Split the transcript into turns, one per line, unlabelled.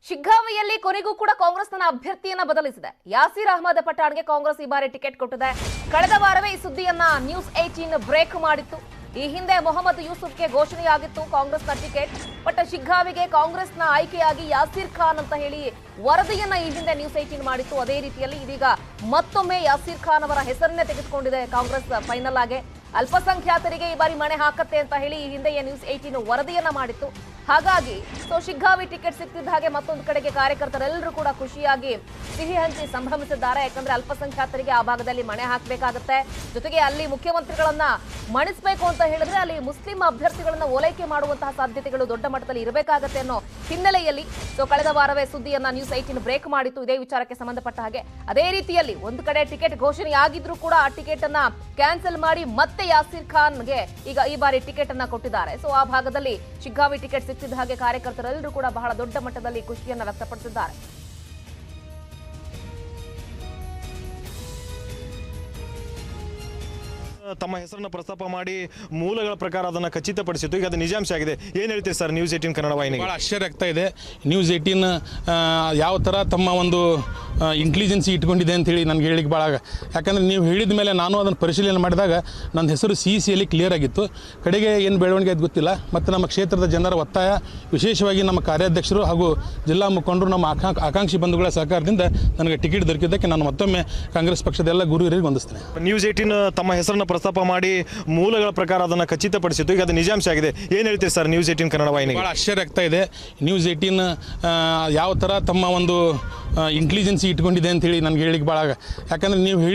ಶಿಗ್ಗಾವಿಯಲ್ಲಿ ಕೊನೆಗೂ ಕೂಡ ಕಾಂಗ್ರೆಸ್ ತನ್ನ ಅಭ್ಯರ್ಥಿಯನ್ನ ಬದಲಿಸಿದೆ. ಯಾಸೀರ್ ಅಹಮದ್ ಪಠಾಣ್ಗೆ ಕಾಂಗ್ರೆಸ್ ಈ ಬಾರಿ ಟಿಕೆಟ್ ಕೊಟ್ಟಿದೆ. ಕಳೆದ ವಾರವೇ ಈ ಸುದ್ದಿಯನ್ನ ನ್ಯೂಸ್ 18 ಬ್ರೇಕ್ ಮಾಡಿತ್ತು. ಈ ಹಿಂದೆ ಮೊಹಮ್ಮದ್ ಯೂಸುಫ್ಗೆ ಘೋಷಣೆಯಾಗಿತ್ತು ಕಾಂಗ್ರೆಸ್ನ ಟಿಕೆಟ್. ಬಟ್ ಶಿಗ್ಗಾವಿಗೆ ಕಾಂಗ್ರೆಸ್ನ ಆಯ್ಕೆಯಾಗಿ ಯಾಸೀರ್ ಖಾನ್ ಅಂತ ಹೇಳಿ ವರದಿಯನ್ನ ಈ ಹಿಂದೆ ನ್ಯೂಸ್ 18 ಮಾಡಿತ್ತು. ಅದೇ ರೀತಿಯಲ್ಲಿ ಇದೀಗ ಮತ್ತೊಮ್ಮೆ ಯಾಸೀರ್ ಖಾನ್ ಅವರ ಹೆಸರನ್ನೇ ತೆಗೆದುಕೊಂಡಿದೆ ಕಾಂಗ್ರೆಸ್ ಫೈನಲ್ ಆಗಿ. ಅಲ್ಪಸಂಖ್ಯಾತರಿಗೆ ಈ ಬಾರಿ ಮಣೆ ಹಾಕತ್ತೆ ಅಂತ ಹೇಳಿ ಈ ಹಿಂದೆ ನ್ಯೂಸ್ 18 ವರದಿಯನ್ನ ಮಾಡಿತ್ತು. ಹಾಗಾಗಿ ಶಿಗ್ಗಾವಿ ಟಿಕೆಟ್ ಸಿಕ್ತಿದ್ದ ಹಾಗೆ ಮತ್ತೊಂದು ಕಡೆಗೆ ಕಾರ್ಯಕರ್ತರೆಲ್ಲರೂ ಕೂಡ ಖುಷಿಯಾಗಿ ಸಿಹಿ ಹಂಚಿ ಸಂಭ್ರಮಿಸಿದ್ದಾರೆ. ಯಾಕಂದ್ರೆ ಅಲ್ಪಸಂಖ್ಯಾತರಿಗೆ ಆ ಭಾಗದಲ್ಲಿ ಮಣೆ ಹಾಕಬೇಕಾಗುತ್ತೆ. ಜೊತೆಗೆ ಅಲ್ಲಿ ಮುಖ್ಯಮಂತ್ರಿಗಳನ್ನ ಮಣಿಸಬೇಕು ಅಂತ ಹೇಳಿದ್ರೆ ಅಲ್ಲಿ ಮುಸ್ಲಿಂ ಅಭ್ಯರ್ಥಿಗಳನ್ನ ಓಲೈಕೆ ಮಾಡುವಂತಹ ಸಾಧ್ಯತೆಗಳು ದೊಡ್ಡ ಮಟ್ಟದಲ್ಲಿ ಇರಬೇಕಾಗತ್ತೆ ಅನ್ನೋ ಹಿನ್ನೆಲೆಯಲ್ಲಿ ಕಳೆದ ವಾರವೇ ಸುದ್ದಿಯನ್ನ ನ್ಯೂಸ್ 18 ಬ್ರೇಕ್ ಮಾಡಿತ್ತು ಇದೇ ವಿಚಾರಕ್ಕೆ ಸಂಬಂಧಪಟ್ಟ ಹಾಗೆ. ಅದೇ ರೀತಿಯಲ್ಲಿ ಒಂದು ಕಡೆ ಟಿಕೆಟ್ ಘೋಷಣೆಯಾಗಿದ್ರೂ ಕೂಡ ಆ ಟಿಕೆಟ್ ಅನ್ನ ಕ್ಯಾನ್ಸಲ್ ಮಾಡಿ ಮತ್ತೆ ಯಾಸೀರ್ ಖಾನ್ಗೆ ಈಗ ಈ ಬಾರಿ ಟಿಕೆಟ್ ಅನ್ನ ಕೊಟ್ಟಿದ್ದಾರೆ. ಆ ಭಾಗದಲ್ಲಿ ಶಿಗ್ಗಾವಿ ಟಿಕೆಟ್ ಸಿಕ್ತಿದ್ದ ಹಾಗೆ ಕಾರ್ಯಕರ್ತರೆಲ್ಲರೂ ಕೂಡ ಬಹಳ ದೊಡ್ಡ ಮಟ್ಟದಲ್ಲಿ ಖುಷಿಯನ್ನ ವ್ಯಕ್ತಪಡಿಸಿದ್ದಾರೆ.
ತಮ್ಮ ಹೆಸರನ್ನು ಪ್ರಸ್ತಾಪ ಮಾಡಿ ಮೂಲಗಳ ಪ್ರಕಾರ ಅದನ್ನು ಖಚಿತಪಡಿಸಿತ್ತು. ಈಗ ಅದು ನಿಜಾಂಶ ಆಗಿದೆ. ಏನು ಹೇಳ್ತೀವಿ ಸರ್ ನ್ಯೂಸ್ 18 ಕನ್ನಡ ವಾಹಿನಿಗೆ?
ಭಾಳ ಆಶ್ಚರ್ಯ ಆಗ್ತಾ ಇದೆ. ನ್ಯೂಸ್ 18 ಯಾವ ಥರ ತಮ್ಮ ಒಂದು ಇಂಟೆಲಿಜೆನ್ಸಿ ಇಟ್ಕೊಂಡಿದೆ ಅಂತೇಳಿ ನನಗೆ ಹೇಳಿಕ್ಕೆ ಭಾಳ, ಯಾಕಂದರೆ ನೀವು ಹೇಳಿದ ಮೇಲೆ ನಾನು ಅದನ್ನು ಪರಿಶೀಲನೆ ಮಾಡಿದಾಗ ನನ್ನ ಹೆಸರು CECಯಲ್ಲಿ ಕ್ಲಿಯರ್ ಆಗಿತ್ತು. ಕಡೆಗೆ ಏನು ಬೆಳವಣಿಗೆ ಅದು ಗೊತ್ತಿಲ್ಲ. ಮತ್ತು ನಮ್ಮ ಕ್ಷೇತ್ರದ ಜನರ ಒತ್ತಾಯ, ವಿಶೇಷವಾಗಿ ನಮ್ಮ ಕಾರ್ಯಾಧ್ಯಕ್ಷರು ಹಾಗೂ ಜಿಲ್ಲಾ ಮುಖಂಡರು, ನಮ್ಮ ಆಕಾಂಕ್ಷಿ ಬಂಧುಗಳ ಸಹಕಾರದಿಂದ ನನಗೆ ಟಿಕೆಟ್ ದೊರಕಿದ್ದಕ್ಕೆ ನಾನು ಮತ್ತೊಮ್ಮೆ ಕಾಂಗ್ರೆಸ್ ಪಕ್ಷದ ಎಲ್ಲ ಗುರುಹಿರಿಗೆ ವಂದಿಸ್ತೇನೆ.
ನ್ಯೂಸ್ 18 ತಮ್ಮ ಹೆಸರನ್ನು ಪ್ರಸ್ತಾಪ ಮಾಡಿ ಮೂಲಗಳ ಪ್ರಕಾರ ಅದನ್ನು ಖಚಿತಪಡಿಸಿತ್ತು. ಈಗ ಅದು ನಿಜಾಂಶ ಆಗಿದೆ. ಏನು ಹೇಳ್ತೀವಿ ಸರ್ ನ್ಯೂಸ್ 18 ಕನ್ನಡ ವಾಹಿನಿಗೆ?
ಭಾಳ ಆಶ್ಚರ್ಯ ಆಗ್ತಾ ಇದೆ. ನ್ಯೂಸ್ 18 ಯಾವ ಥರ ತಮ್ಮ ಒಂದು ಇಂಟೆಲಿಜೆನ್ಸಿ ಇಟ್ಕೊಂಡಿದೆ ಅಂತೇಳಿ ನನಗೆ ಹೇಳಿಕ್ಕೆ ಭಾಳ, ಯಾಕಂದರೆ ನೀವು ಹೇಳಿದ